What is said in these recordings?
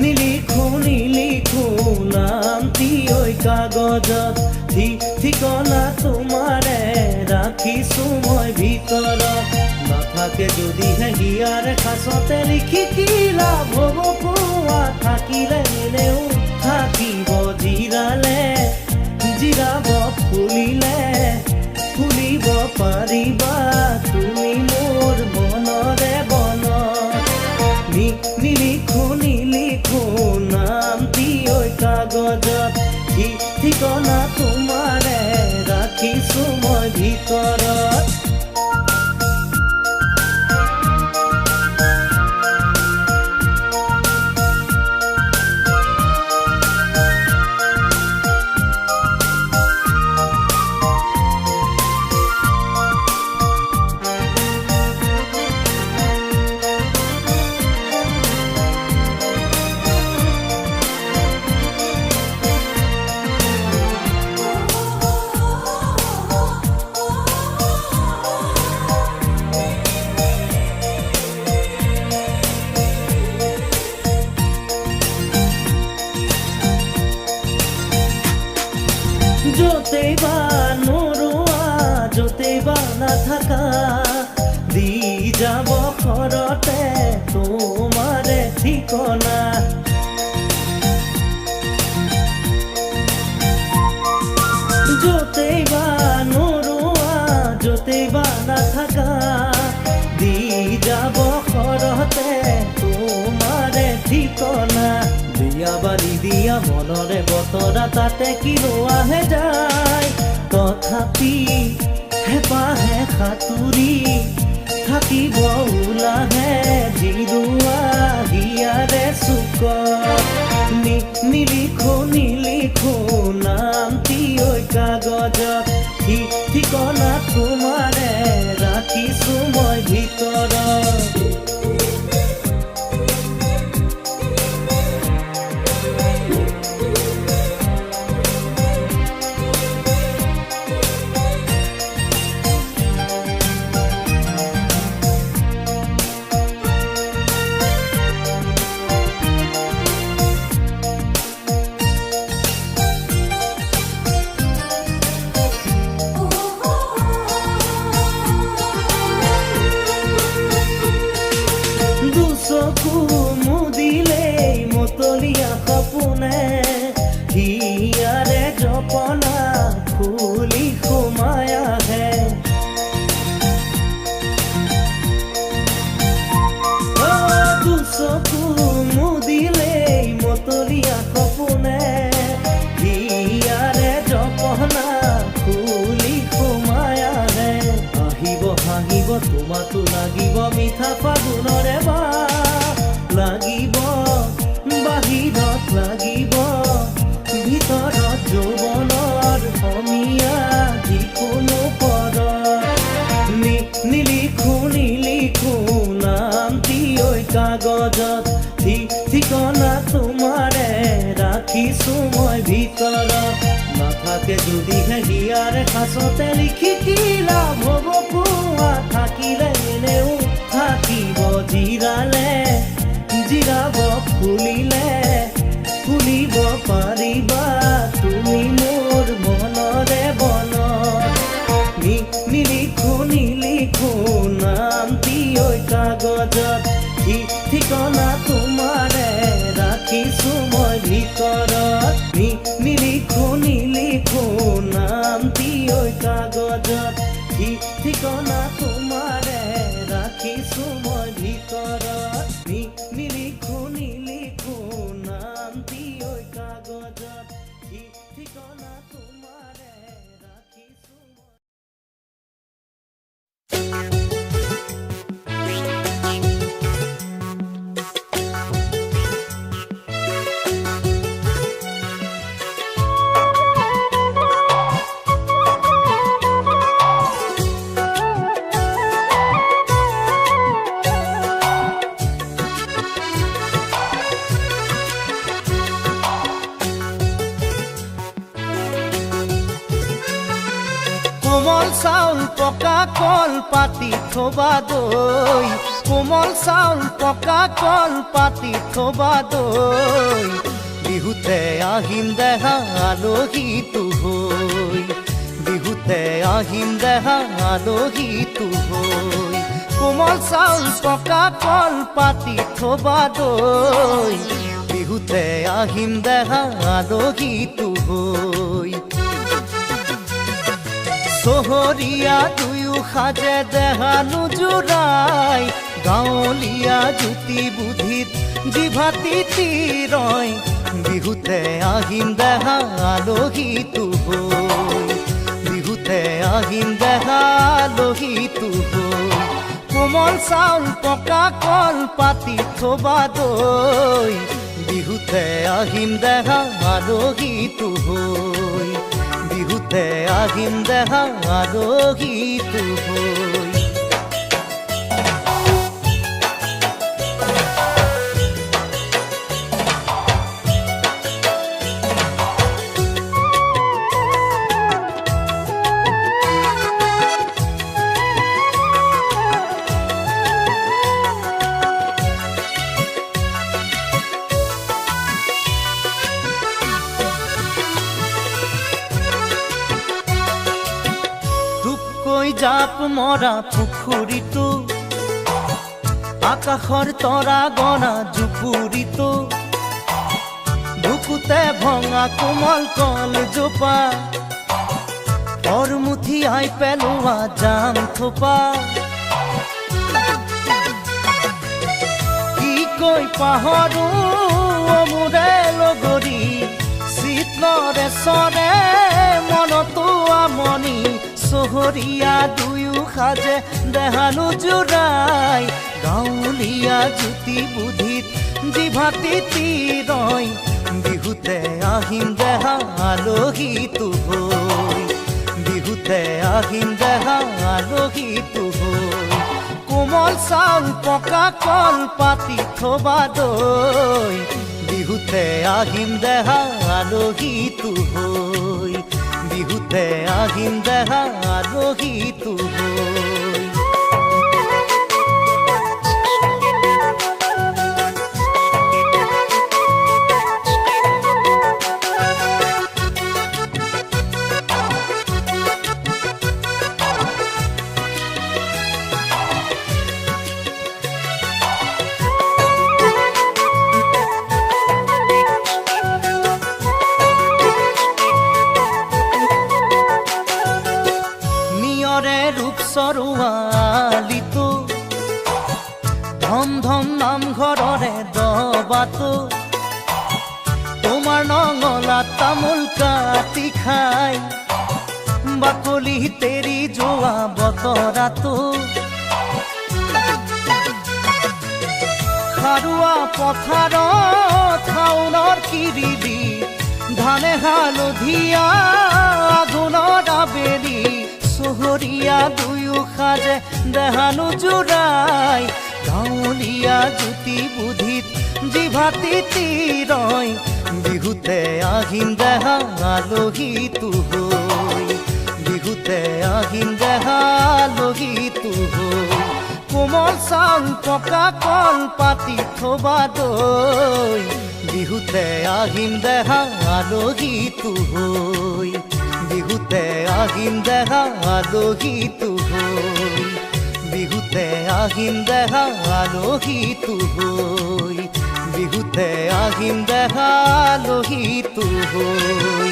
নিলিখো নামটি ওই কাগজত ঠিকনা তোমাৰে ৰাখিছো মই ভিতৰত নাথাকে যদিহে হিয়াৰ খাচতে লিখি কি লাভ হ'ব কোৱা থাকিলে এনেও থাকিব জিৰাব ফুলিব পাৰিবা তুমি মোৰ মনৰে বনত নিলিখো নামটি ওই কাগজত ঠিকনা তোমাৰে ৰাখিছো মই ভিতৰত য'তেই বা নৰোৱা য'তেই বা নাথাকা দি যাব ঘৰতে তোমাৰে ঠিকনা য'তেই বা নৰোৱা য'তেই বা নাথাকা দি যাব ঘৰতে তোমাৰে ঠিকনা দিয়া বালি দিয়া মনৰে বতৰা তাতে কি ৰোৱাহে যায় তথাপি হেঁপাহে সাঁতুৰি থাকিব ওলাহে জিৰোৱা হিয়াৰে চুকত নিলিখো নামটি ওই কাগজত ঠিকনা তোমাৰে ৰাখিছো মই ভিতৰত চকু মুদিলেই মতলীয়া সপোনে হিয়াৰে জপনা ফুলি সোমাই আহে চকু মুদিলেই মতলীয়া সপোনে হিয়াৰে জপনা ফুলি সোমাই আহে আহিব হাঁহিব তোমাতো লাগিব মিঠা ফাগুনৰে লাগিব বাহিৰত লাগিব ভিতৰত যৌৱনৰ সমীয়া যিকোনো পদত নিলিখো নামটি ওই কাগজত ঠিকনা তোমাৰে ৰাখিছো মই ভিতৰত নাথাকে যদিহে হিয়াৰে খাচতে লিখি কি লাভ হ'ব কোৱা থাকিলে এনেও থাকিব জিৰাব ফুলিব পাৰিবা তুমি মোৰ মনৰে বনত নিলিখো নামটি ওই কাগজত ঠিকনা তোমাৰে ৰাখিছো মই ভিতৰত নিলিখো নামটি ওই কাগজত ঠিকনা তোমাৰে ৰাখিছো মই ভিতৰত নিলিখো নামটি ওই কাগজত ঠিকনা তোমাৰে ৰাখিছো মই। কোমল চাউল পকা কল পাতি থবা দৈ, কোমল চাউল পকা কল পাতি থবা দৈ, বিহুতে আহিম দেহা আলহীটো হৈ, বিহুতে আহিম দেহা আলহীটো হৈ। কোমল চাউল পকা কল পাতি থবা দৈ, বিহুতে আহিম দেহা আলহীটো হৈ। চহৰীয়া দুয়ো সাজে দেহা নুজুৰাই, গাঁৱলীয়া জুতি বুদ্ধিত জিভাতি তিৰয়, বিহুতে আহিম দেহা আলহীটো হৈ, বিহুতে আহিম দেহা আলহীটো হৈ। কোমল চাউল পকা কল পাতি থবা দৈ, বিহুতে আহিম দেহা আলহীটো হৈ, বিহুতে আহিম দেহা আলহীটো হৈ। জাপ মৰা পুখুৰীটো, আকাশৰ তৰা গনা জুপুৰিটো, বুকুতে ভঙা কোমল কল জোপা, পৰমুঠি আই পেলোৱা জাম থোপা, কি কৈ পাহৰো মোৰে লগৰী, চিতলৰে চৰে মনতো আমনি, চহৰীয়া দুয়ো সাজে দেহা নুজুৰাই, গাঁৱলীয়া জুতি বুদ্ধিত জিভাতি তিৰয়, বিহুতে আহিম দেহা আলহীটো হৈ, বিহুতে আহিম দেহা আলহীটো হৈ। কোমল চাউল পকা কল পাতি থবা দৈ, বিহুতে আহিম দেহা আলহীটো হৈ, বিহুতে আহিম দেহা আলহীটো হৈ। চৰুৱালিটো, ধম ধম নামঘৰৰে দবাটো, তোমাৰ নঙলাত তামোল কাটি খাই, বাকলি তেৰি যোৱা বতৰাটো, খাৰুৱা পথাৰত শাওনৰ কিৰিলি, ধানে হালধীয়া আঘোণৰ আবেলি, চহৰীয়া দুয়ো সাজে দেহা নুজুৰাই, গাঁৱলীয়া জুতি বুদ্ধিত জিভাতি তিৰয়, বিহুতে আহিম দেহা আলহীটো হৈ, বিহুতে আহিম দেহা আলহীটো হৈ। কোমল চাউল পকা কল পাতি থবা দৈ, বিহুতে আহিম দেহা আলহীটো হৈ, বিহুতে আহিম দেহা আলহীটো হৈ, বিহুতে আহিম দেহা আলহীটো হৈ, বিহুতে আহিম দেহা আলহীটো হৈ।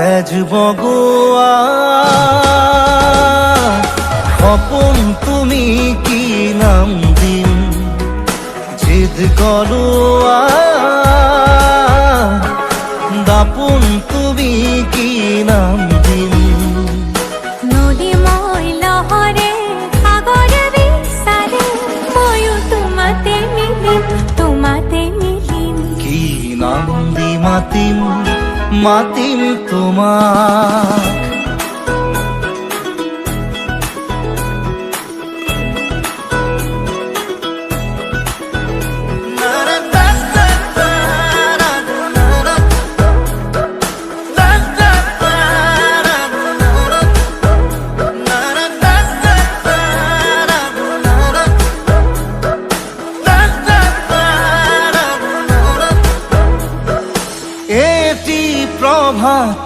তেজ বগোৱা সপোন তুমি কি নাম দিম জিদ কৰোৱা দাপোন তুমি কি নাম দিম নদী মই লহৰে সাগৰ বিচাৰে ময়ো তোমাতে মিলিম কি নাম দি মাতিম মাতিম তোমাক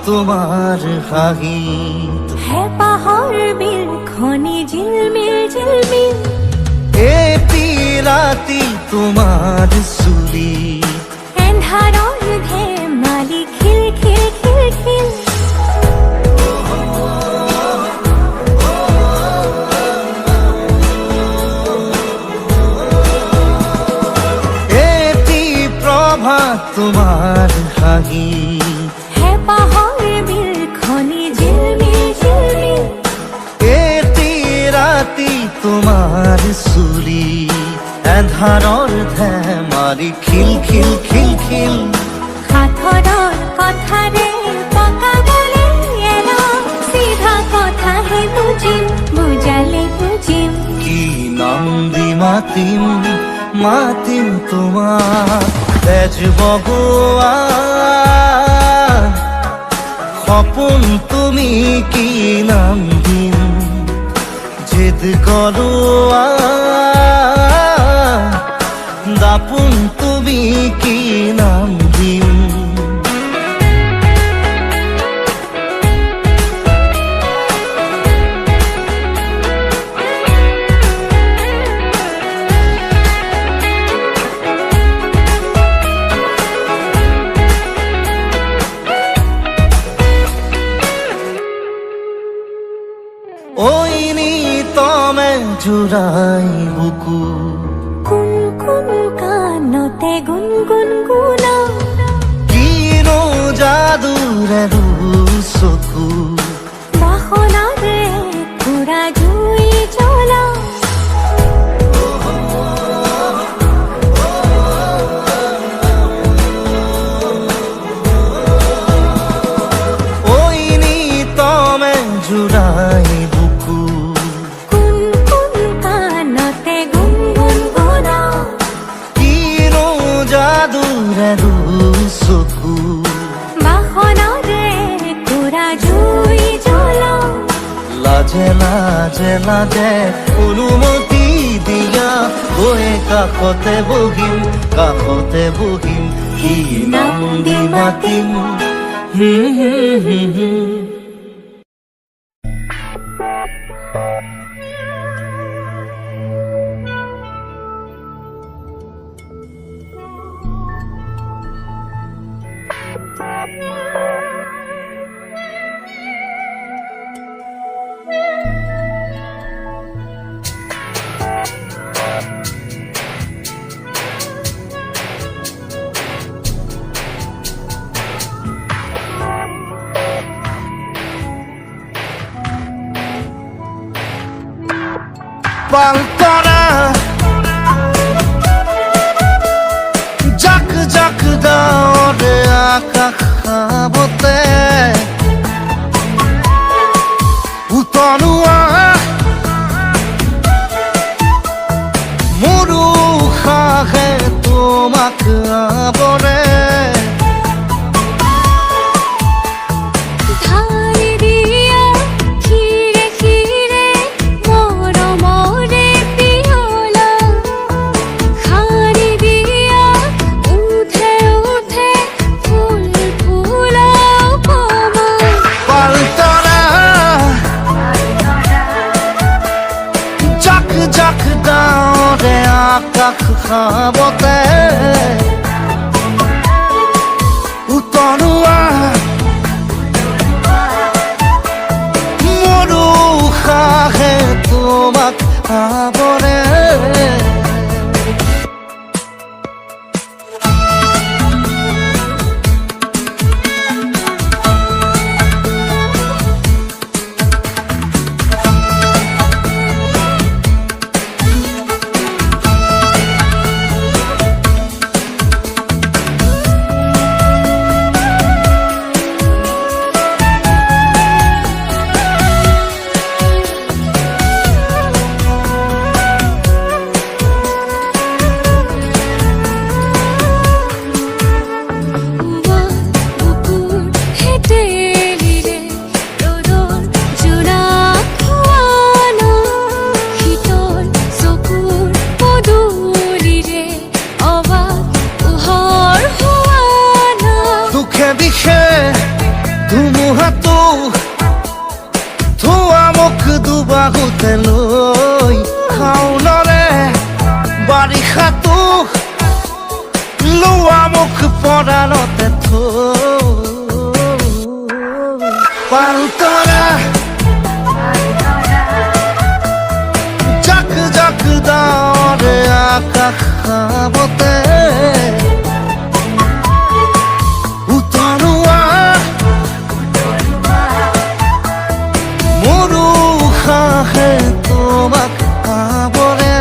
তোমাৰ হাঁহিত হেঁপাহৰ বিলখনি জিলমিল এটি ৰাতি তোমাৰ চুলিত এন্ধাৰৰ ধেমালি খিল এটি প্ৰভাত তোমাৰ হাঁহিত হেঁপাহৰ বিলখনি জিলমিল এটি ৰাতি তোমাৰ চুলি এন্ধাৰৰ ধেমালি খিল সাঁথৰৰ কথাৰে পকাবলে এৰা চিধা কথাহে বুজালে বুজিম কি নাম দি মাতিম তোমাক তেজ বগোৱা সপোন তুমি কি নাম দিম জিদ কৰোৱা দাপোন তুমি কি নাম দিম জোড়াই বুকু কুন কানতে গুনগুন কিনো যাদুৰে চকু বাসনাৰে পুৰা জুই জ্বলা ওই নি তমে জোড়াই বুকু চকু বাসনাৰে পুৰা জুই জ্বলা লাজে অনুমতি দিয়া গৈ কাষতে বহিম কি নাম দি মাতিম পালতৰা জাক গাঁৱৰে আকাশ খাবতে উতলোৱা মোৰ উশাহে তোমাক আৱৰে জাক ডাৱৰে আকাশ খাবতে উতলোৱা মোৰ উশাহে তোমাক আৱৰে ধুমুহাটো ধোৱা মুখ দুবাহুতে লৈ খাউলৰে বাৰিষাটো লোৱা মুখ পৰাণতে থৈ পালতৰা জাক জাক ডাৱৰে আকাশ খাবতে তোমাক আৱৰে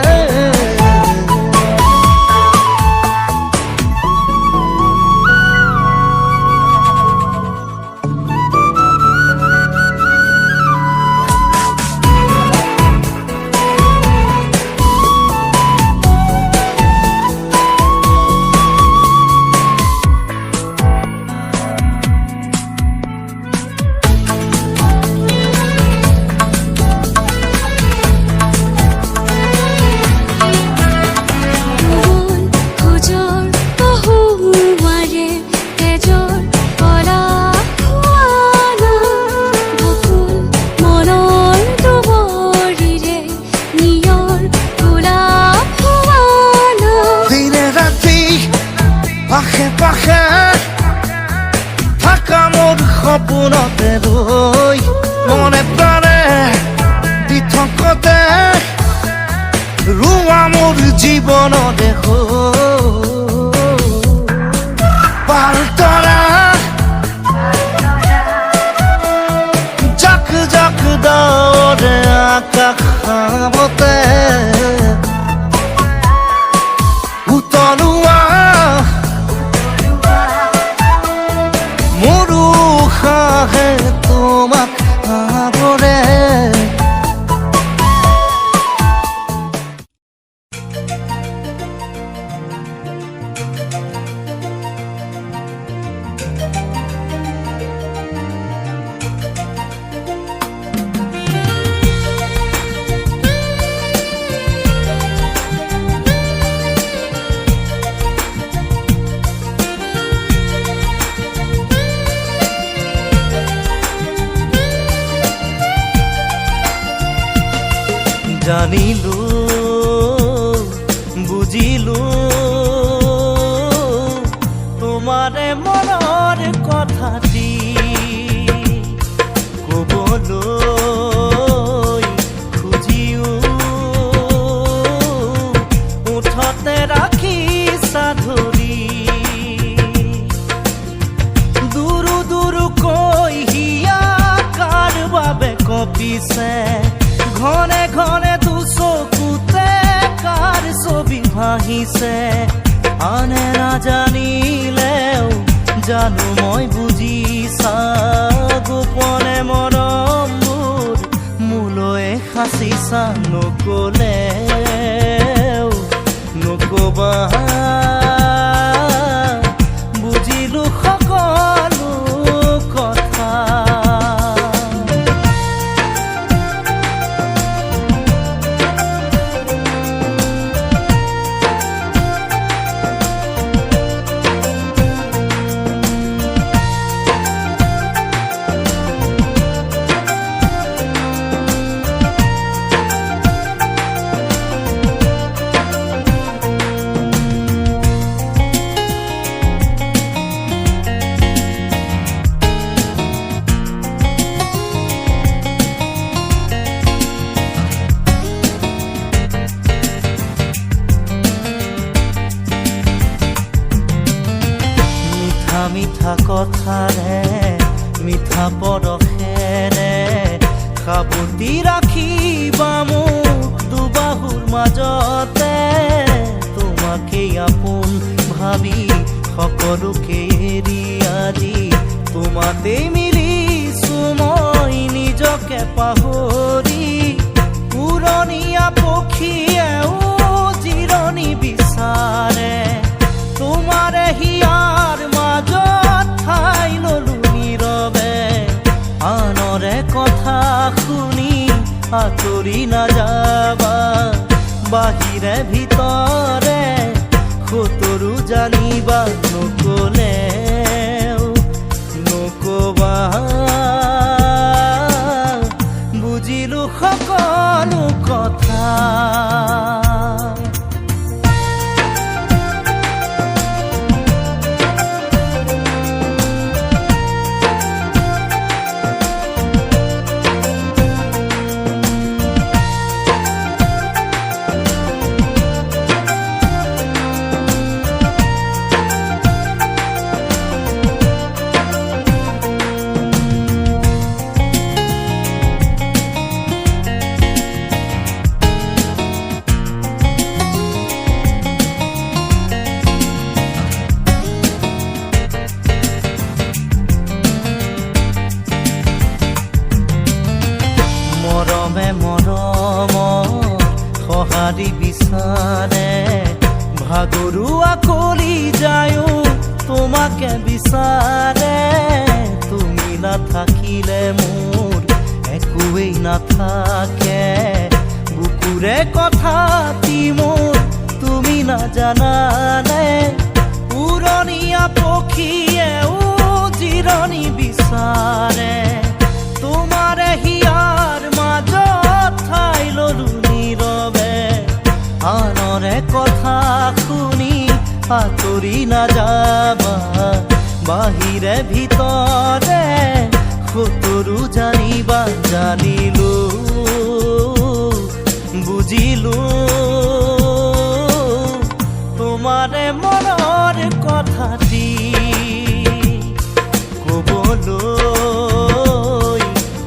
পাখে পাখে থাকা মোৰ সপোনতে ৰৈ মনে প্ৰাণে দি থকতে ৰোৱা মোৰ জীৱনতে পালতৰা জাক জাক ডাৱৰে আকাশ খাবতে উতলোৱা মোৰ উশাহে তোমাক আৱৰে জানিলো বুজিলো তোমাৰে মনৰ কথাটি কবলৈ খুজিও উঠতে ৰাখিছা ধৰি দূৰো দূৰকৈ হিয়া কাৰ বাবে কঁপিছে ঘনে ঘনে দুচকুতে কাৰ ছবি ভাহিছে আনে নাজানিলেও জানো মই বুজিছা গোপনে মৰমবোৰ মোলৈ সাঁচিছা নকলেও নকবা বুজিলো সকলো কথা মিঠা কথাৰে মিঠা পৰশেৰে সাবতি ৰাখিবা মোক দুবাহুৰ মাজতে তোমাকেই আপোন ভাবি সকলোকে এৰি আজি তোমাতেই মিলিছো মই নিজকে পাহৰি পুৰণীয়া পক্ষীয়েও জিৰণি বিচাৰে তোমাৰে হিয়াৰ মাজত ঠাই ললো নীৰৱে আনৰে কথা শুনি আঁতৰি নাযাবা বাহিৰে ভিতৰে সতৰু জানিবা নকলেও নকবা বুজিলো সকলো কথা মৰমে মৰমৰ সঁহাৰি বিচাৰে ভাগৰুৱা কৰি যায়ো তোমাকে বিচাৰে তুমি নাথাকিলে মোৰ একোৱেই নাথাকে বুকুৰে কথাটি মোৰ তুমি নাজানানে পুৰণীয়া পক্ষীয়েও জিৰণি বিচাৰে তোমাৰে হিয়াৰ মাজত ঠাই ললো নীৰৱে আনৰে কথা শুনি আঁতৰি নাযাবা বাহিৰে ভিতৰে সতৰু জানিবা জানিলো বুজিলো তোমাৰে মনৰ কথাটি কবলৈ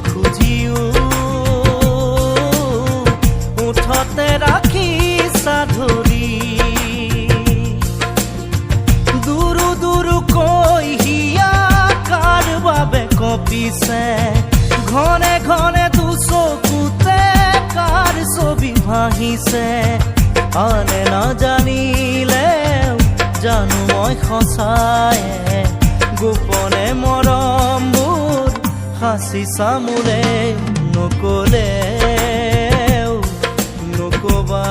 খুজিও মুঠতে ৰাখিছা ধৰি দূৰো দূৰকৈ হিয়া কাৰ বাবে কঁপিছে ঘনে ঘনে দুচকুতে কাৰ ছবি ভাহিছে আনে নাজানিলেও জানো মই সঁচায়ে গোপনে মৰমবোৰ সাঁচিছা মোৰে নকলেও নকবা